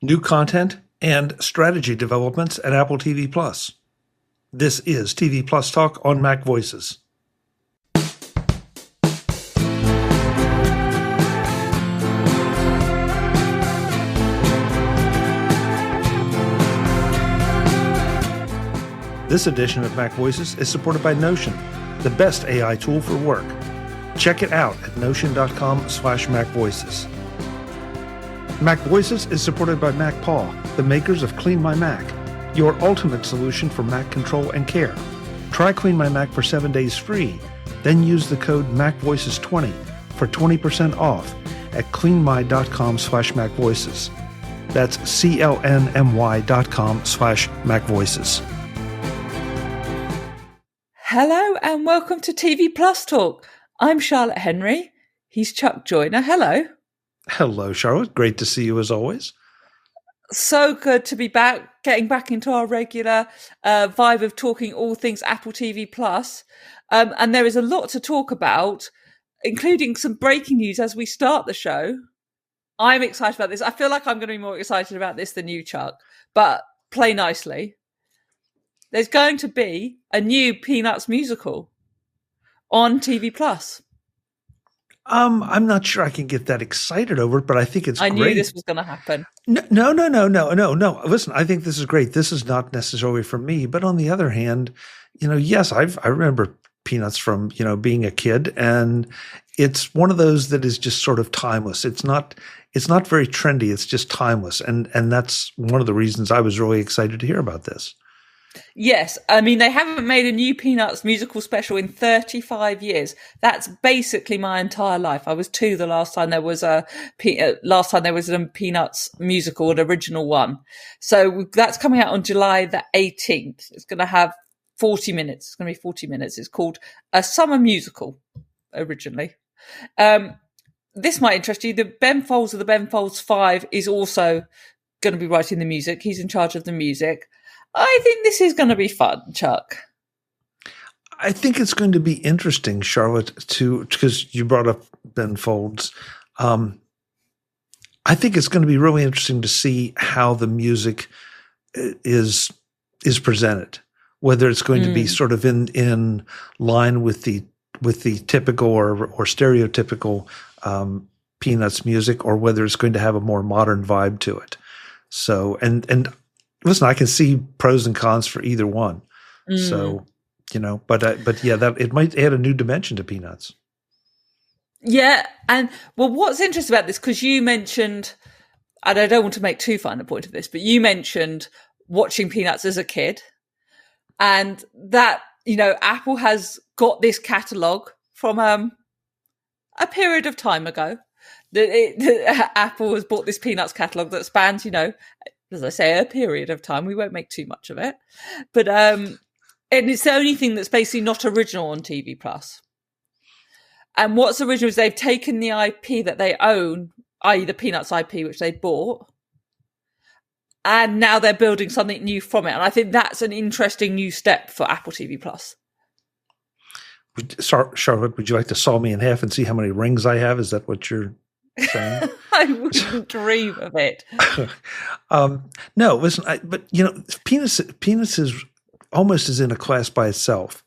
new content, and strategy developments at Apple TV+. This is TV Plus Talk on MacVoices. This edition of MacVoices is supported by Notion, the best AI tool for work. Check it out at notion.com/MacVoices. MacVoices is supported by MacPaw, the makers of Clean My Mac, your ultimate solution for Mac control and care. Try Clean My Mac for 7 days free, then use the code MacVoices20 for 20% off at cleanmy.com/MacVoices. That's CLNMY.com/MacVoices. Hello and welcome to TV Plus Talk. I'm Charlotte Henry. He's Chuck Joyner. Hello. Hello, Charlotte. Great to see you as always. So good to be back, getting back into our regular vibe of talking all things Apple TV Plus. And there is a lot to talk about, including some breaking news as we start the show. I'm excited about this. I feel like I'm going to be more excited about this than you, Chuck, but play nicely. There's going to be a new Peanuts musical on TV Plus. I'm not sure I can get that excited over it, but I think it's great. I knew this was going to happen. No. Listen, I think this is great. This is not necessarily for me, but on the other hand, yes, I remember Peanuts from, being a kid, and it's one of those that is just sort of timeless. It's not very trendy. It's just timeless. And that's one of the reasons I was really excited to hear about this. Yes, I mean, they haven't made a new Peanuts musical special in 35 years. That's basically my entire life. I was 2 the last time there was a Peanuts musical, an original one. So that's coming out on July the 18th. It's going to have 40 minutes. It's going to be 40 minutes. It's called A Summer Musical, originally. This might interest you. The Ben Folds of the Ben Folds 5 is also going to be writing the music. He's in charge of the music. I think this is going to be fun, Chuck. I think it's going to be interesting, Charlotte, because you brought up Ben Folds. I think it's going to be really interesting to see how the music is presented, whether it's going to be sort of in line with the typical or stereotypical Peanuts music, or whether it's going to have a more modern vibe to it. So, and listen, I can see pros and cons for either one. So, but yeah, that it might add a new dimension to Peanuts. Yeah. And well, what's interesting about this, because you mentioned, and I don't want to make too fine a point of this, but you mentioned watching Peanuts as a kid, and that, Apple has got this catalog from a period of time ago. Apple has bought this Peanuts catalog that spans, as I say, a period of time. We won't make too much of it. But and it's the only thing that's basically not original on TV Plus. And what's original is they've taken the IP that they own, i.e. the Peanuts IP, which they bought, and now they're building something new from it. And I think that's an interesting new step for Apple TV Plus. Charlotte, would you like to saw me in half and see how many rings I have? Is that what you're saying? I wouldn't dream of it. No, listen, Peanuts is almost as in a class by itself,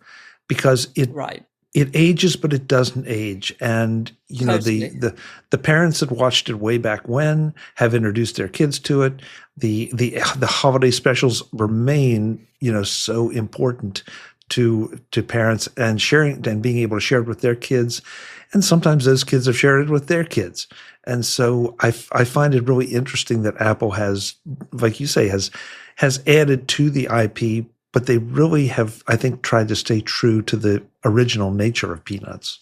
because it ages, but it doesn't age. And totally. the parents that watched it way back when have introduced their kids to it. The holiday specials remain so important to parents, and sharing and being able to share it with their kids. And sometimes those kids have shared it with their kids. And so I find it really interesting that Apple has, like you say, has added to the IP, but they really have, I think, tried to stay true to the original nature of Peanuts.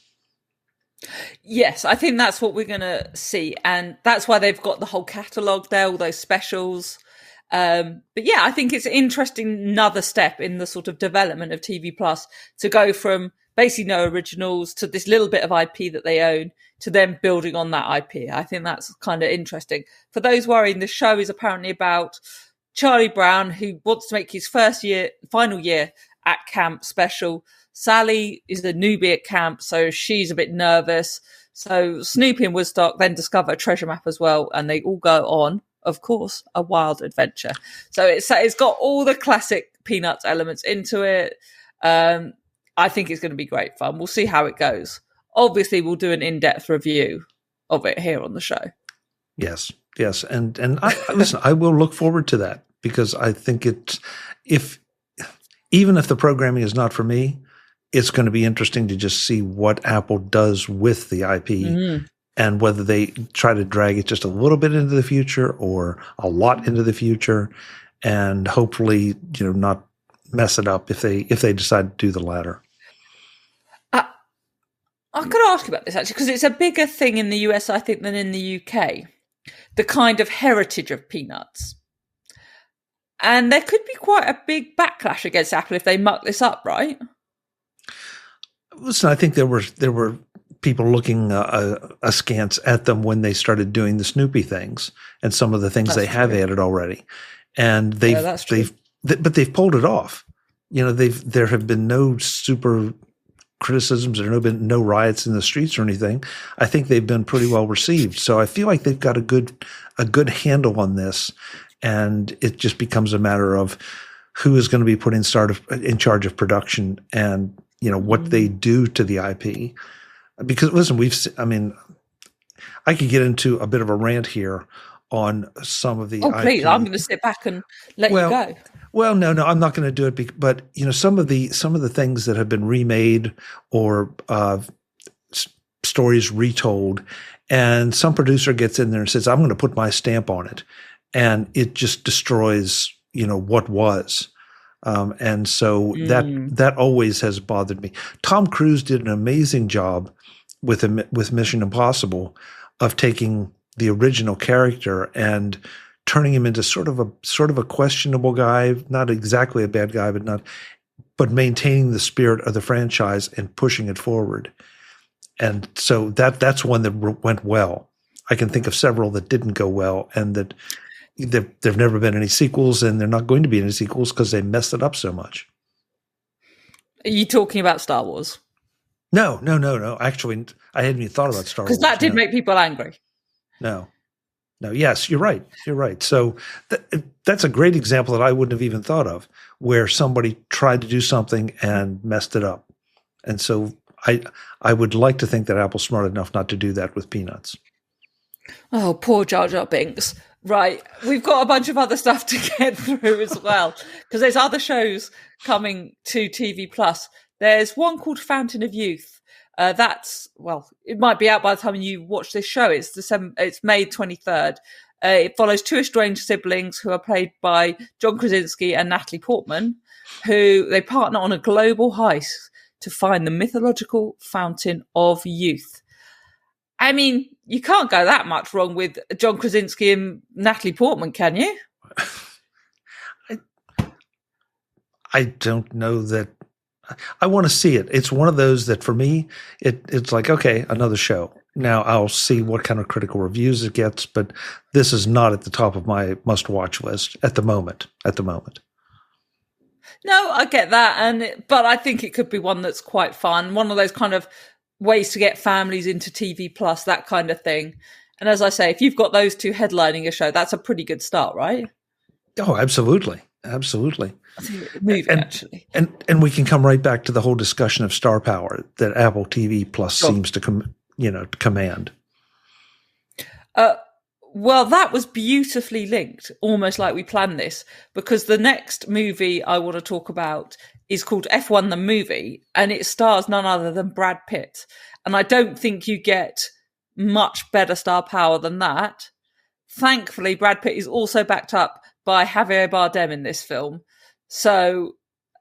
Yes, I think that's what we're going to see. And that's why they've got the whole catalogue there, all those specials. But yeah, I think it's an interesting another step in the sort of development of TV Plus to go from basically no originals to this little bit of IP that they own to them building on that IP. I think that's kind of interesting. For those worrying, the show is apparently about Charlie Brown, who wants to make his final year at camp special. Sally is a newbie at camp, so she's a bit nervous. So Snoopy and Woodstock then discover a treasure map as well, and they all go on of course, a wild adventure. So it's got all the classic Peanuts elements into it. I think it's going to be great fun. We'll see how it goes. Obviously, we'll do an in-depth review of it here on the show. Yes. And listen, I will look forward to that, because I think even if the programming is not for me, it's going to be interesting to just see what Apple does with the IP and whether they try to drag it just a little bit into the future or a lot into the future, and hopefully, not mess it up if they decide to do the latter. I could ask you about this actually, because it's a bigger thing in the US, I think, than in the UK. The kind of heritage of Peanuts. And there could be quite a big backlash against Apple if they muck this up, right? Listen, I think there were people looking askance at them when they started doing the Snoopy things and some of the things they have added already, and but they've pulled it off. There have been no super criticisms. There have been no riots in the streets or anything. I think they've been pretty well received. So I feel like they've got a good handle on this, and it just becomes a matter of who is going to be put in charge of production and what they do to the IP. Because listen, I could get into a bit of a rant here on some of the IP. Please, I'm going to sit back and let you go. Well, no, I'm not going to do it. But some of the things that have been remade or stories retold, and some producer gets in there and says, "I'm going to put my stamp on it," and it just destroys what was. And so that always has bothered me. Tom Cruise did an amazing job with Mission Impossible of taking the original character and turning him into sort of a questionable guy, not exactly a bad guy, but maintaining the spirit of the franchise and pushing it forward. And so that's one that went well. I can think of several that didn't go well, and that there've never been any sequels, and they're not going to be any sequels because they messed it up so much. Are you talking about Star Wars? No. Actually, I hadn't even thought about Star Wars. Because that did make people angry. No. Yes, you're right. So that's a great example that I wouldn't have even thought of, where somebody tried to do something and messed it up. And so I would like to think that Apple's smart enough not to do that with Peanuts. Oh, poor Jar Jar Binks. Right. We've got a bunch of other stuff to get through as well, because there's other shows coming to TV+. There's one called Fountain of Youth. It might be out by the time you watch this show. It's May 23rd. It follows two estranged siblings who are played by John Krasinski and Natalie Portman, who they partner on a global heist to find the mythological Fountain of Youth. I mean, you can't go that much wrong with John Krasinski and Natalie Portman, can you? I don't know that. I want to see it. It's one of those that for me, it's like, okay, another show. Now I'll see what kind of critical reviews it gets, but this is not at the top of my must-watch list at the moment. No, I get that, but I think it could be one that's quite fun. One of those kind of ways to get families into TV+, that kind of thing. And as I say, if you've got those two headlining a show, that's a pretty good start, right? Oh, absolutely. Actually. And we can come right back to the whole discussion of star power that Apple TV Plus seems to command. Well, that was beautifully linked, almost like we planned this, because the next movie I want to talk about is called F1 the Movie, and it stars none other than Brad Pitt. And I don't think you get much better star power than that. Thankfully, Brad Pitt is also backed up by Javier Bardem in this film. So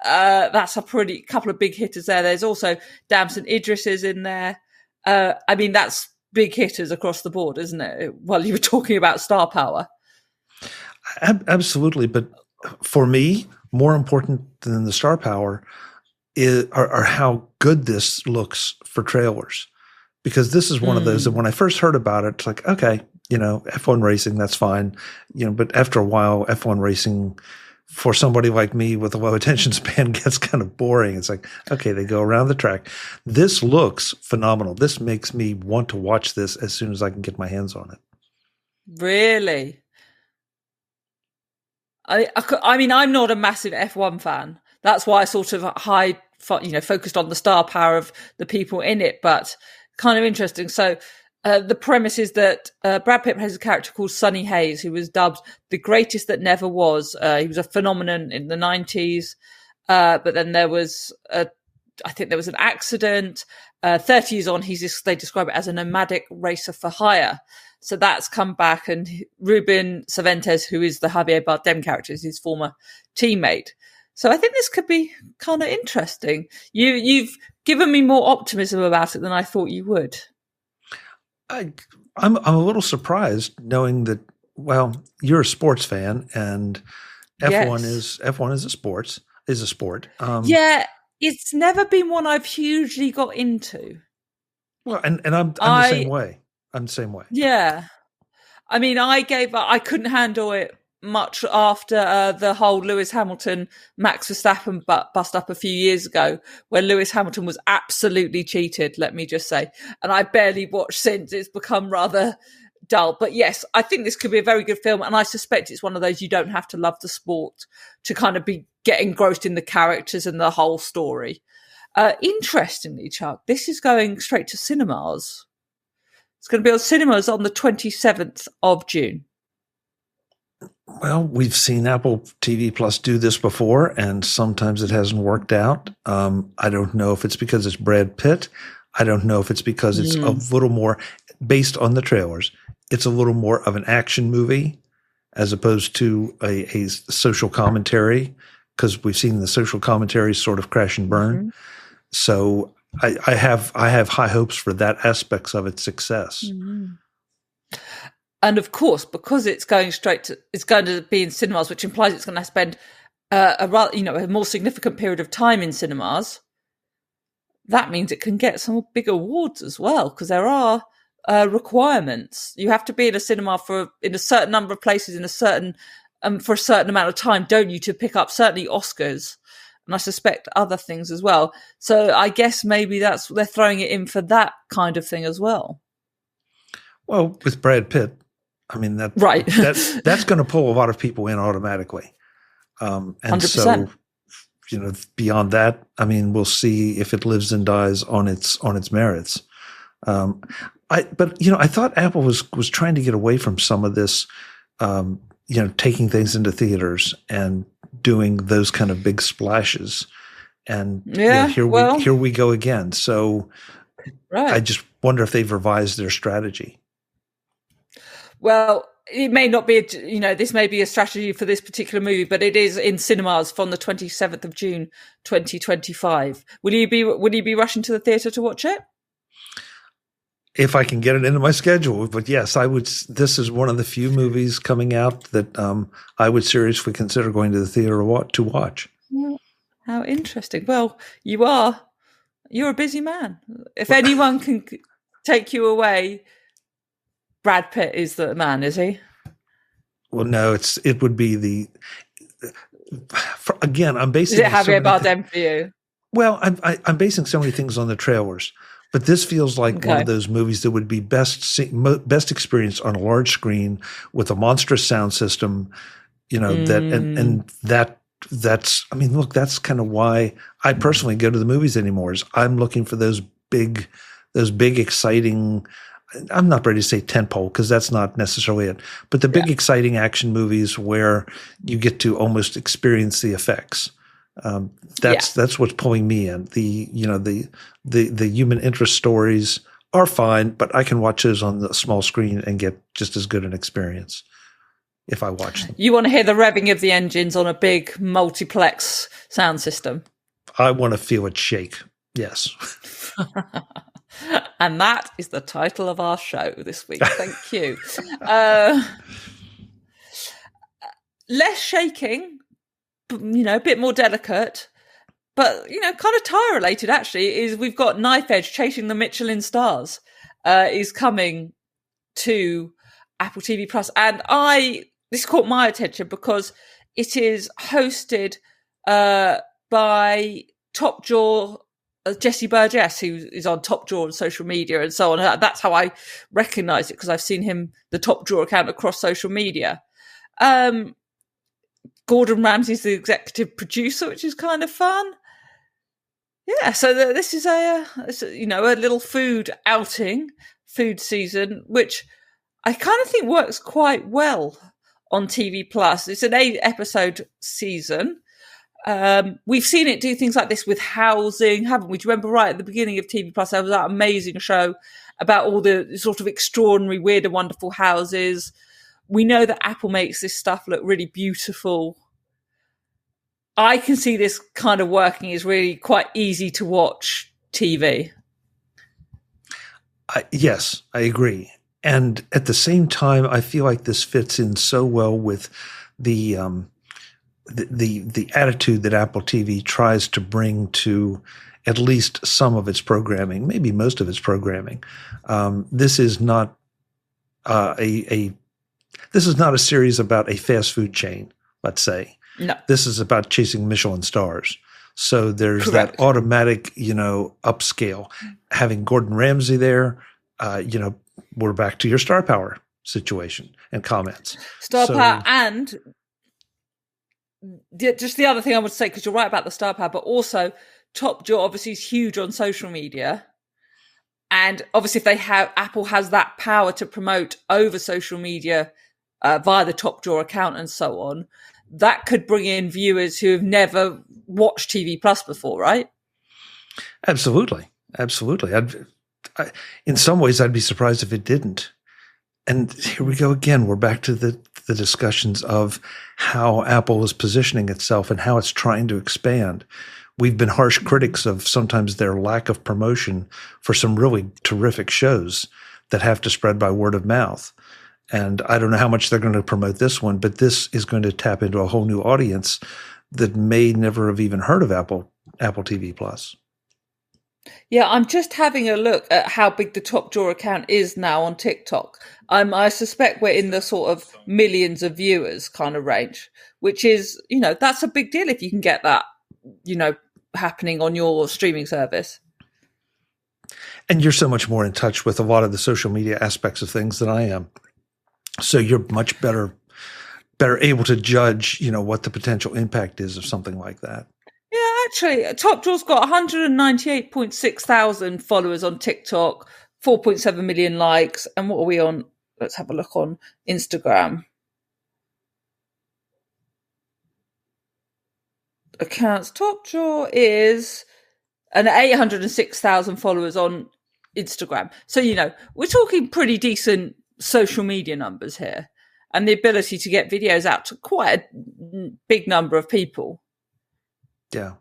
that's a pretty couple of big hitters there. There's also Damson Idris is in there. That's big hitters across the board, isn't it? Well, you were talking about star power. Absolutely. But for me, more important than the star power are how good this looks for trailers. Because this is one of those that when I first heard about it, it's like, okay, F1 racing, that's fine. But after a while, F1 racing for somebody like me with a low attention span gets kind of boring. It's like, okay, they go around the track. This looks phenomenal. This makes me want to watch this as soon as I can get my hands on it. Really? I mean, I'm not a massive F1 fan. That's why I sort of focused on the star power of the people in it, but kind of interesting. So the premise is that Brad Pitt has a character called Sonny Hayes, who was dubbed the greatest that never was. He was a phenomenon in the 90s, but then there was I think there was an accident. 30 years on, they describe it as a nomadic racer for hire. So that's come back, and Ruben Cervantes, who is the Javier Bardem character, is his former teammate. So I think this could be kind of interesting. You've given me more optimism about it than I thought you would. I'm a little surprised knowing that. Well, you're a sports fan, and F1 is a sport. Yeah, it's never been one I've hugely got into. Well, and I'm the same way. I'm the same way. Yeah. I mean, I couldn't handle it much after the whole Lewis Hamilton, Max Verstappen bust up a few years ago, where Lewis Hamilton was absolutely cheated, let me just say. And I barely watched since. It's become rather dull. But yes, I think this could be a very good film. And I suspect it's one of those you don't have to love the sport to kind of get engrossed in the characters and the whole story. Interestingly, Chuck, this is going straight to cinemas. It's going to be on cinemas on the 27th of June. Well, we've seen Apple TV+ do this before, and sometimes it hasn't worked out. I don't know if it's because it's Brad Pitt. I don't know if it's because it's a little more, based on the trailers, it's a little more of an action movie as opposed to a social commentary, because we've seen the social commentary sort of crash and burn. Mm-hmm. So I have high hopes for that aspects of its success. Mm-hmm. And of course, because it's going to be in cinemas, which implies it's going to spend a more significant period of time in cinemas. That means it can get some big awards as well, because there are requirements. You have to be in a cinema in a certain number of places in a certain for a certain amount of time, don't you, to pick up certainly Oscars. And I suspect other things as well. So I guess maybe they're throwing it in for that kind of thing as well. Well, with Brad Pitt, I mean that's going to pull a lot of people in automatically. And 100%. So, beyond that, I mean, we'll see if it lives and dies on its merits. I thought Apple was trying to get away from some of this, taking things into theaters and doing those kind of big splashes. And here we go again. So I just wonder if they've revised their strategy. Well, it may not be, this may be a strategy for this particular movie, but it is in cinemas from the 27th of June, 2025. Will you be rushing to the theatre to watch it? If I can get it into my schedule, but yes, I would. This is one of the few movies coming out that I would seriously consider going to the theater to watch. How interesting! Well, you're a busy man. If anyone can take you away, Brad Pitt is the man, is he? Well, no, it would be again. I'm basing. Is it Javier Bardem for you? Well, I'm basing so many things on the trailers. But this feels like one of those movies that would be best experienced on a large screen with a monstrous sound system, that's I mean, look, that's kind of why I personally go to the movies anymore. Is I'm looking for those big exciting. I'm not ready to say tentpole because that's not necessarily it, but the big exciting action movies where you get to almost experience the effects. That's what's pulling me in. The human interest stories are fine, but I can watch those on the small screen and get just as good an experience if I watch them. You want to hear the revving of the engines on a big multiplex sound system? I want to feel it shake. Yes. And that is the title of our show this week. Thank you. Less shaking. A bit more delicate, but, kind of tie related actually, is we've got Knife Edge Chasing the Michelin Stars is coming to Apple TV+. And this caught my attention because it is hosted by Top Jaw Jesse Burgess, who is on Top Jaw on social media and so on. That's how I recognise it, because I've seen the Top Jaw account across social media. Gordon Ramsay's the executive producer, which is kind of fun. Yeah, so this is a little food outing, food season, which I kind of think works quite well on TV+. It's an 8-episode season. We've seen it do things like this with housing, haven't we? Do you remember right at the beginning of TV+, there was that amazing show about all the sort of extraordinary, weird and wonderful houses. We know that Apple makes this stuff look really beautiful. I can see this kind of working as really quite easy to watch TV. Yes, I agree. And at the same time, I feel like this fits in so well with the attitude that Apple TV tries to bring to at least some of its programming, maybe most of its programming. This is not a series about a fast food chain, let's say. No. This is about chasing Michelin stars. So there's Correct. that automatic, upscale. Having Gordon Ramsay there, we're back to your star power situation and comments. Star power, and just the other thing I would say, because you're right about the star power, but also Top Jaw obviously is huge on social media. And obviously if Apple has that power to promote over social media via the Top Jaw account and so on, that could bring in viewers who have never watched TV+ before, right? Absolutely. In some ways, I'd be surprised if it didn't. And here we go again. We're back to the discussions of how Apple is positioning itself and how it's trying to expand. We've been harsh critics of sometimes their lack of promotion for some really terrific shows that have to spread by word of mouth. And I don't know how much they're going to promote this one, but this is going to tap into a whole new audience that may never have even heard of Apple TV+. Yeah, I'm just having a look at how big the Top Jaw account is now on TikTok. I suspect we're in the sort of millions of viewers kind of range, which is, that's a big deal if you can get that, happening on your streaming service. And you're so much more in touch with a lot of the social media aspects of things than I am. So you're much better able to judge, what the potential impact is of something like that. Yeah, actually, Top Jaw's got 198.6 thousand followers on TikTok, 4.7 million likes. And what are we on? Let's have a look on Instagram. Accounts. Top Jaw is an 806,000 followers on Instagram. So, we're talking pretty decent social media numbers here, and the ability to get videos out to quite a big number of people. Yeah.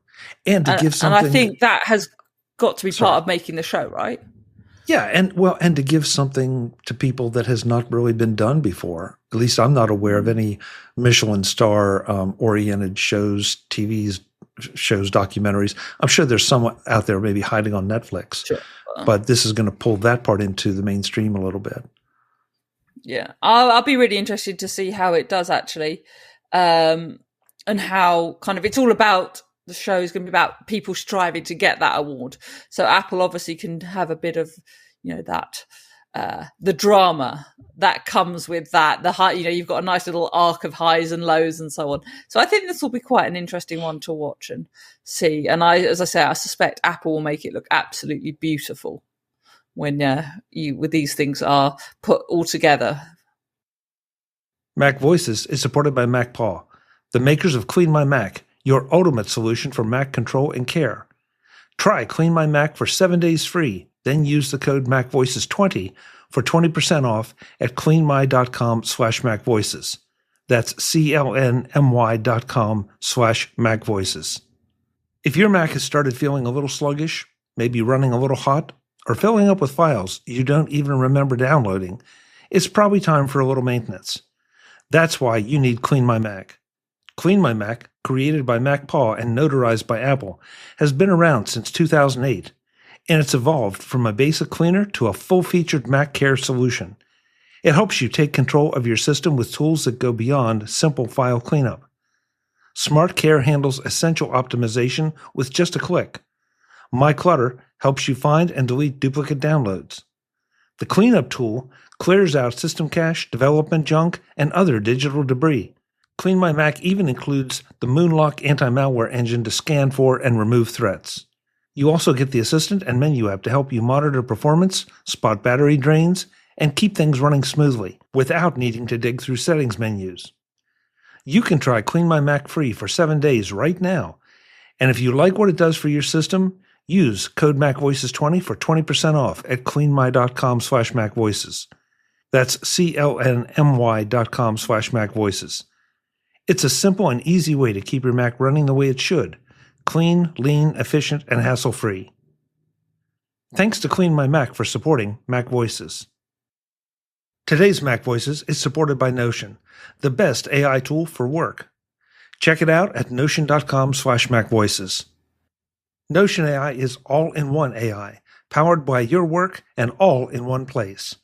And to give something. And I think that has got to be part of making the show, right? Yeah. And to give something to people that has not really been done before. At least I'm not aware of any Michelin star oriented shows, TVs, shows, documentaries. I'm sure there's some out there maybe hiding on Netflix, sure. But this is going to pull that part into the mainstream a little bit. Yeah. I'll be really interested to see how it does actually. And how kind of it's all about. The show is going to be about people striving to get that award. So Apple obviously can have a bit of, that, the drama that comes with that. The high, you've got a nice little arc of highs and lows and so on. So I think this will be quite an interesting one to watch and see. And as I say, I suspect Apple will make it look absolutely beautiful when with these things are put all together. MacVoices is supported by MacPaw, the makers of Clean My Mac, your ultimate solution for Mac control and care. Try Clean My Mac for 7 days free, then use the code MacVoices20 for 20% off at cleanmy.com/MacVoices. That's CLNMY.com/MacVoices. If your Mac has started feeling a little sluggish, maybe running a little hot, or filling up with files you don't even remember downloading, it's probably time for a little maintenance. That's why you need Clean My Mac. Clean My Mac, created by MacPaw and notarized by Apple, has been around since 2008, and it's evolved from a basic cleaner to a full-featured Mac Care solution. It helps you take control of your system with tools that go beyond simple file cleanup. Smart Care handles essential optimization with just a click. My Clutter helps you find and delete duplicate downloads. The Cleanup tool clears out system cache, development junk, and other digital debris. Clean My Mac even includes the Moonlock anti-malware engine to scan for and remove threats. You also get the Assistant and Menu app to help you monitor performance, spot battery drains, and keep things running smoothly without needing to dig through settings menus. You can try Clean My Mac free for 7 days right now. And if you like what it does for your system, use code MacVoices20 for 20% off at cleanmy.com/MacVoices. That's CLNMY.com/MacVoices. It's a simple and easy way to keep your Mac running the way it should. Clean, lean, efficient, and hassle-free. Thanks to Clean My Mac for supporting MacVoices. Today's MacVoices is supported by Notion, the best AI tool for work. Check it out at notion.com/MacVoices. Notion AI is all-in-one AI, powered by your work and all in one place.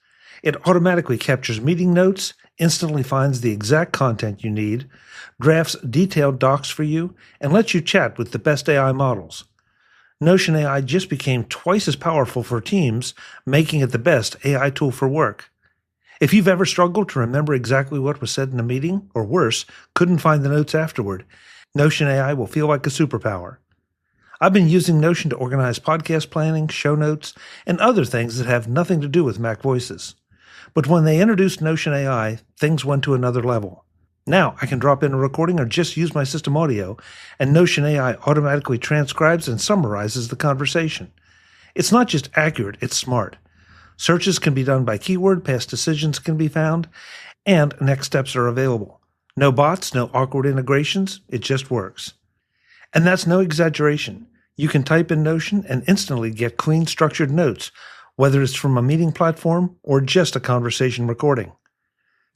It automatically captures meeting notes, instantly finds the exact content you need, drafts detailed docs for you, and lets you chat with the best AI models. Notion AI just became twice as powerful for teams, making it the best AI tool for work. If you've ever struggled to remember exactly what was said in a meeting, or worse, couldn't find the notes afterward, Notion AI will feel like a superpower. I've been using Notion to organize podcast planning, show notes, and other things that have nothing to do with MacVoices. But when they introduced Notion AI, things went to another level. Now I can drop in a recording or just use my system audio, and Notion AI automatically transcribes and summarizes the conversation. It's not just accurate, it's smart. Searches can be done by keyword, past decisions can be found, and next steps are available. No bots, no awkward integrations, it just works. And that's no exaggeration. You can type in Notion and instantly get clean, structured notes, whether it's from a meeting platform or just a conversation recording.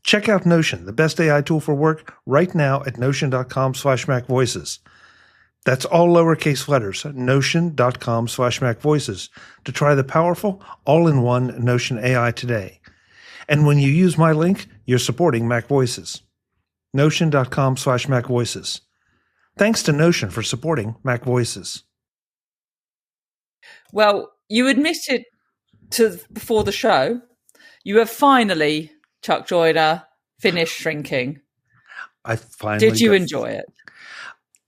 Check out Notion, the best AI tool for work, right now at notion.com/MacVoices. That's all lowercase letters, notion.com/MacVoices, to try the powerful, all-in-one Notion AI today. And when you use my link, you're supporting MacVoices. Notion.com/MacVoices. Thanks to Notion for supporting MacVoices. Well, you admitted before the show, you have finally, Chuck Joyner, finished Shrinking. I finally Did you enjoy it?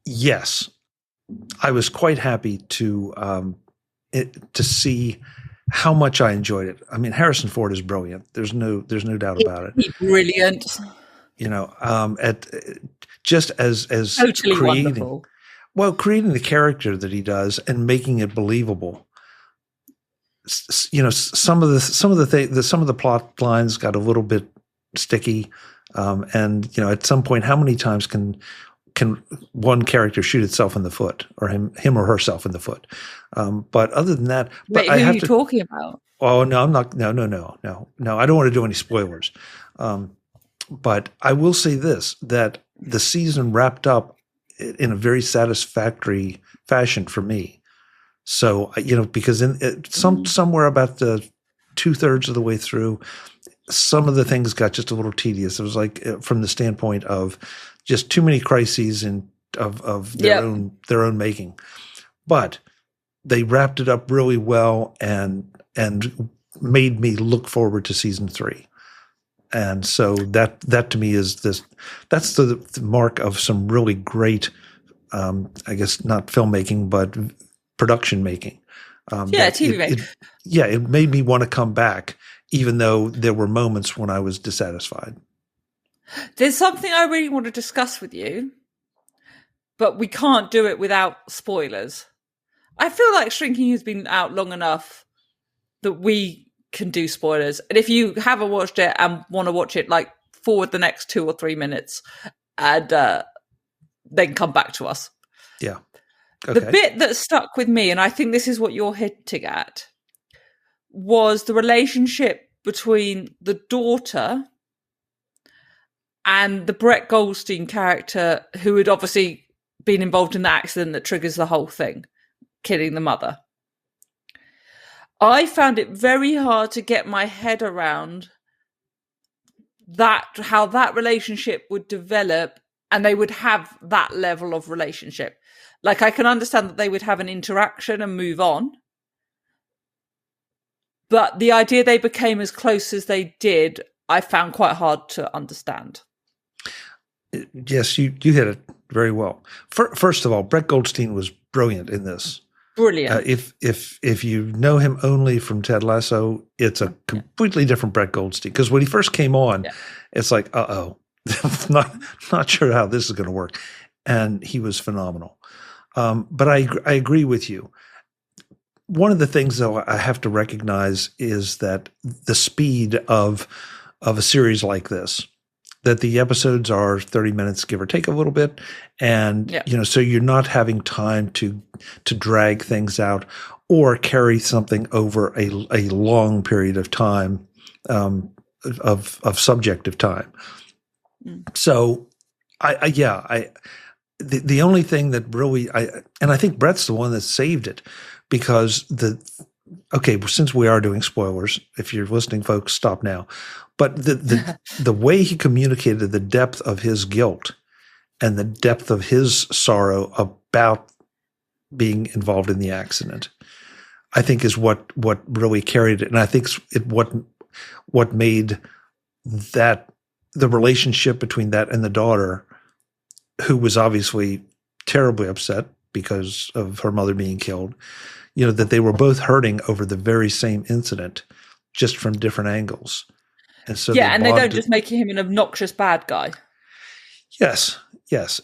Yes. I was quite happy to see how much I enjoyed it. I mean, Harrison Ford is brilliant. There's no doubt about it. He's brilliant. You know, just as totally wonderful. Well, creating the character that he does and making it believable. You know, some of the plot lines got a little bit sticky, and you know, at some point, how many times can one character shoot itself in the foot, or him or herself in the foot? But other than that, wait, who are you talking about? Oh no, I'm not. No. I don't want to do any spoilers. But I will say this: that the season wrapped up in a very satisfactory fashion for me. So, you know, because somewhere about the 2/3 of the way through, some of the things got just a little tedious. It was like, from the standpoint of just too many crises and of their own making. But they wrapped it up really well and made me look forward to season 3. And so that to me is that's the mark of some really great, I guess not filmmaking, but production making. TV making. It made me want to come back, even though there were moments when I was dissatisfied. There's something I really want to discuss with you, but we can't do it without spoilers. I feel like Shrinking has been out long enough that we can do spoilers. And if you haven't watched it and want to watch it, like, forward the next 2 or 3 minutes and then come back to us. Yeah. Okay. The bit that stuck with me, and I think this is what you're hinting at, was the relationship between the daughter and the Brett Goldstein character, who had obviously been involved in the accident that triggers the whole thing, killing the mother. I found it very hard to get my head around how that relationship would develop, and they would have that level of relationship. Like, I can understand that they would have an interaction and move on, but the idea they became as close as they did, I found quite hard to understand. Yes, you hit it very well. First of all, Brett Goldstein was brilliant in this. Brilliant. If you know him only from Ted Lasso, it's a completely different Brett Goldstein. Because when he first came on, it's like, not sure how this is going to work, and he was phenomenal. But I agree with you. One of the things, though, I have to recognize is that the speed of a series like this, that the episodes are 30 minutes, give or take a little bit. And, so you're not having time to drag things out or carry something over a long period of time, of subjective time. So the only thing that really, and I think Brett's the one that saved it, because since we are doing spoilers, if you're listening, folks, stop now. But the way he communicated the depth of his guilt and the depth of his sorrow about being involved in the accident, I think is what really carried it. And I think what made that the relationship between that and the daughter, who was obviously terribly upset because of her mother being killed, that they were both hurting over the very same incident, just from different angles. And so they don't just make him an obnoxious bad guy. Yes,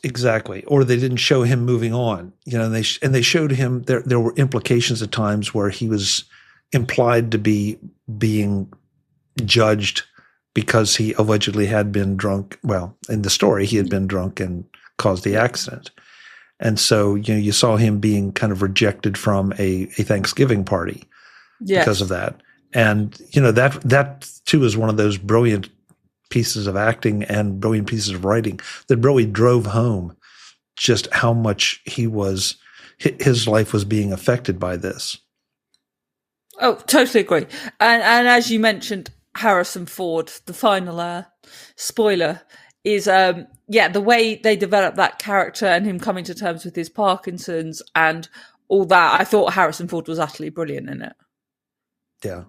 exactly. Or they didn't show him moving on, and they showed him there were implications at times where he was implied to be being judged because he allegedly had been drunk. Well, in the story, he had been drunk and caused the accident. And so, you saw him being kind of rejected from a Thanksgiving party because of that. And, that too is one of those brilliant pieces of acting and brilliant pieces of writing that really drove home just how much his life was being affected by this. Oh, totally agree. And as you mentioned, Harrison Ford, the final spoiler, is the way they developed that character and him coming to terms with his Parkinson's and all that. I thought Harrison Ford was utterly brilliant in it. Yeah,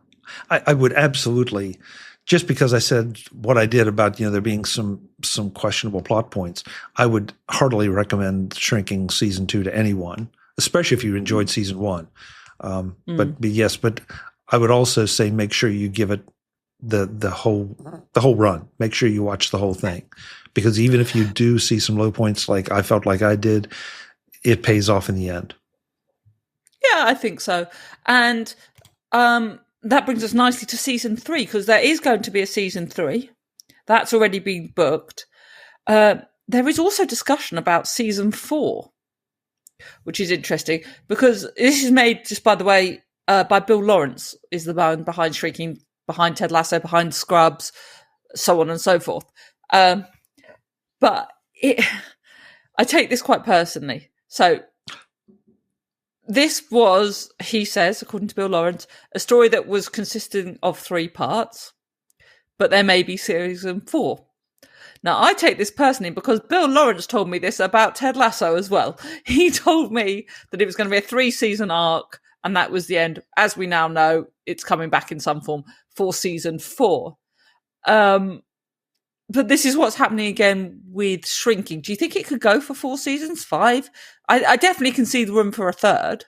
I would absolutely, just because I said what I did about there being some questionable plot points, I would heartily recommend Shrinking season 2 to anyone, especially if you enjoyed season 1. But I would also say make sure you give it the whole run. Make sure you watch the whole thing, because even if you do see some low points, like I felt like I did, it pays off in the end. Yeah, I think so. And that brings us nicely to season 3, because there is going to be a season 3 that's already been booked. There is also discussion about season 4, which is interesting, because this is made, just by the way, by Bill Lawrence, is the man behind Shrieking, behind Ted Lasso, behind Scrubs, so on and so forth. But I take this quite personally. So this was, he says, according to Bill Lawrence, a story that was consisting of 3 parts, but there may be season 4. Now, I take this personally because Bill Lawrence told me this about Ted Lasso as well. He told me that it was going to be a 3-season arc, and that was the end. As we now know, it's coming back in some form for season 4. But this is what's happening again with Shrinking. Do you think it could go for 4 seasons, 5? I definitely can see the room for a third.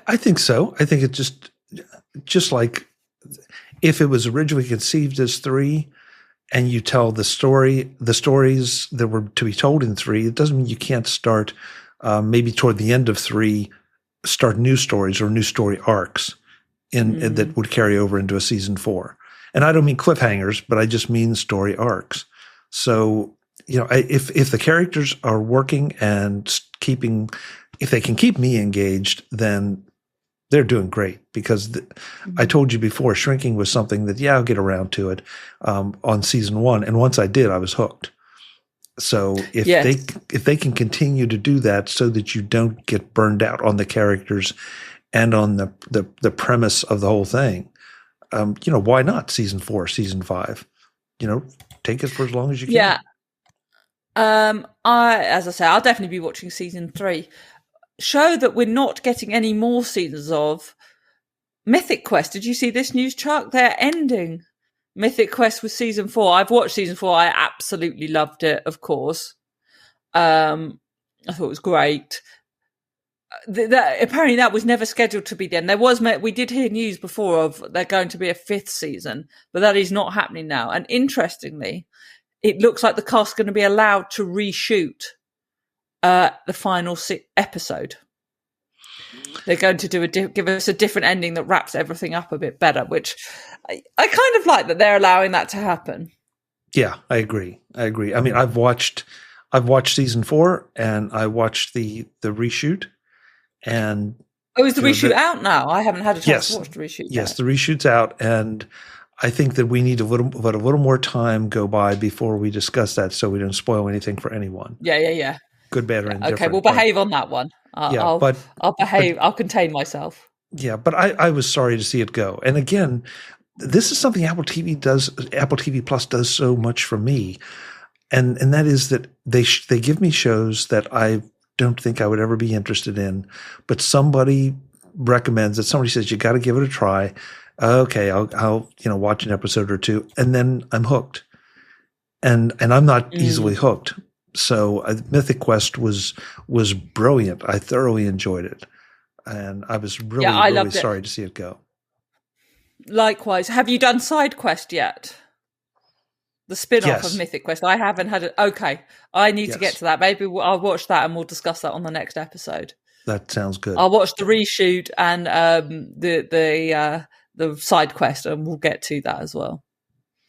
I think so. I think it just like if it was originally conceived as 3, and you tell the stories that were to be told in 3, it doesn't mean you can't start maybe toward the end of 3, start new stories or new story arcs that would carry over into a season 4. And I don't mean cliffhangers, but I just mean story arcs. So, if the characters are working and if they can keep me engaged, then they're doing great, because I told you before, Shrinking was something that, I'll get around to it on season 1. And once I did, I was hooked. So if they can continue to do that so that you don't get burned out on the characters and on the premise of the whole thing, why not season 4, season 5? Take it for as long as you can. Yeah. As I say, I'll definitely be watching season 3. Show that we're not getting any more seasons of Mythic Quest. Did you see this news, Chuck? They're ending Mythic Quest was season 4. I've watched season 4. I absolutely loved it, of course. I thought it was great. Apparently that was never scheduled to be the end. We did hear news before of there going to be a 5th season, but that is not happening now. And interestingly, it looks like the cast are going to be allowed to reshoot the final episode. They're going to give us a different ending that wraps everything up a bit better, which I kind of like that they're allowing that to happen. Yeah, I agree. I mean, I've watched season 4 and I watched the reshoot. And is the reshoot out now? I haven't had a chance to watch the reshoot. Yes, the reshoot's out, and I think that we need a little more time go by before we discuss that, so we don't spoil anything for anyone. Yeah. Good, bad, or indifferent. Okay, we'll behave on that one. I'll behave. I'll contain myself. Yeah, but I was sorry to see it go. And again, this is something Apple TV Plus does so much for me, and that is that they give me shows that I don't think I would ever be interested in, but somebody recommends it. Somebody says, you got to give it a try. Okay. I'll watch an episode or two, and then I'm hooked, and I'm not easily hooked. So Mythic Quest was brilliant. I thoroughly enjoyed it, and I was really sorry to see it go. Likewise. Have you done Side Quest yet? The spin-off of Mythic Quest. I haven't had it. Okay. I need to get to that. Maybe I'll watch that and we'll discuss that on the next episode. That sounds good. I'll watch the reshoot and the side quest, and we'll get to that as well.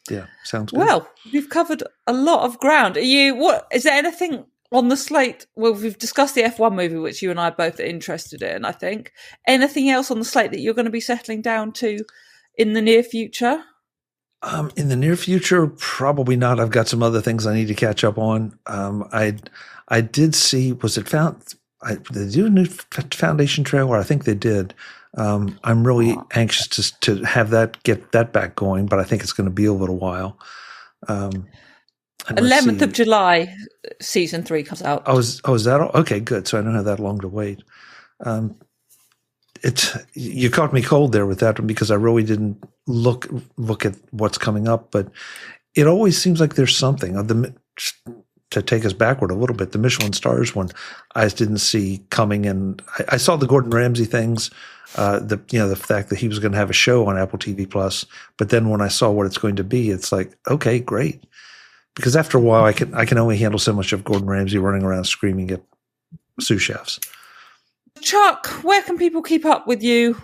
Yeah, sounds good. Well, we've covered a lot of ground. Is there anything on the slate? Well, we've discussed the F1 movie, which you and I both are interested in, I think. Anything else on the slate that you're going to be settling down to in the near future? In the near future, probably not. I've got some other things I need to catch up on. I did see, was it found? Did they do a new Foundation trailer? I think they did. I'm really anxious to have get that back going, but I think it's going to be a little while. 11th of July, season 3 comes out. Is that all? Okay, good. So I don't have that long to wait. You caught me cold there with that one because I really didn't look at what's coming up, but it always seems like there's something. To take us backward a little bit, the Michelin stars one I didn't see coming, and I saw the Gordon Ramsay things, the fact that he was going to have a show on Apple TV Plus, but then when I saw what it's going to be, it's like, okay, great, because after a while I can only handle so much of Gordon Ramsay running around screaming at sous chefs. Chuck, where can people keep up with you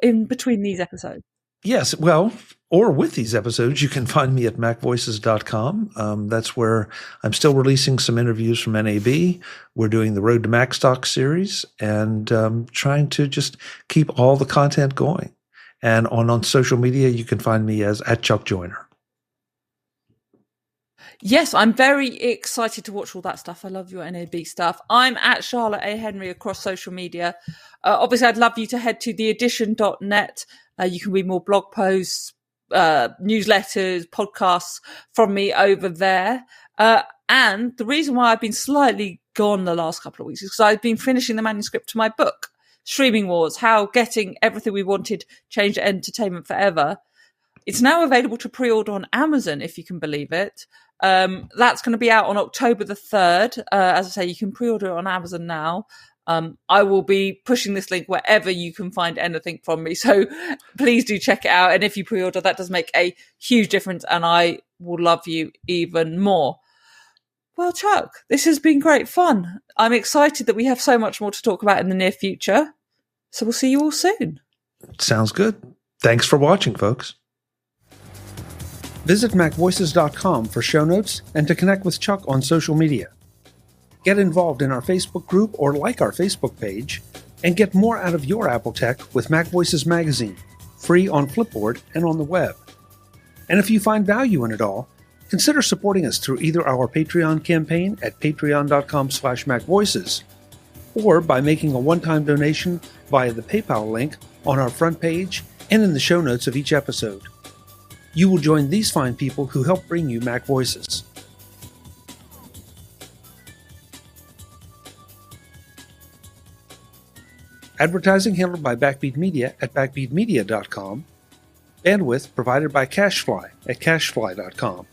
in between these episodes? Yes, well, or with these episodes, you can find me at MacVoices.com. That's where I'm still releasing some interviews from NAB. We're doing the Road to Mac Stock series and trying to just keep all the content going. And on social media, you can find me as @ChuckJoyner. Yes, I'm very excited to watch all that stuff. I love your NAB stuff. I'm at Charlotte A. Henry across social media. Obviously, I'd love you to head to theedition.net. You can read more blog posts, newsletters, podcasts from me over there. And the reason why I've been slightly gone the last couple of weeks is because I've been finishing the manuscript to my book, Streaming Wars, How Getting Everything We Wanted Changed Entertainment Forever. It's now available to pre-order on Amazon, if you can believe it. That's going to be out on October the 3rd. As I say, you can pre-order it on Amazon now. I will be pushing this link wherever you can find anything from me. So please do check it out. And if you pre-order, that does make a huge difference. And I will love you even more. Well, Chuck, this has been great fun. I'm excited that we have so much more to talk about in the near future. So we'll see you all soon. Sounds good. Thanks for watching, folks. Visit MacVoices.com for show notes and to connect with Chuck on social media. Get involved in our Facebook group or like our Facebook page, and get more out of your Apple tech with Mac Voices Magazine, free on Flipboard and on the web. And if you find value in it all, consider supporting us through either our Patreon campaign at patreon.com/MacVoices, or by making a one-time donation via the PayPal link on our front page and in the show notes of each episode. You will join these fine people who help bring you Mac Voices. Advertising handled by Backbeat Media at backbeatmedia.com. Bandwidth provided by CacheFly at cachefly.com.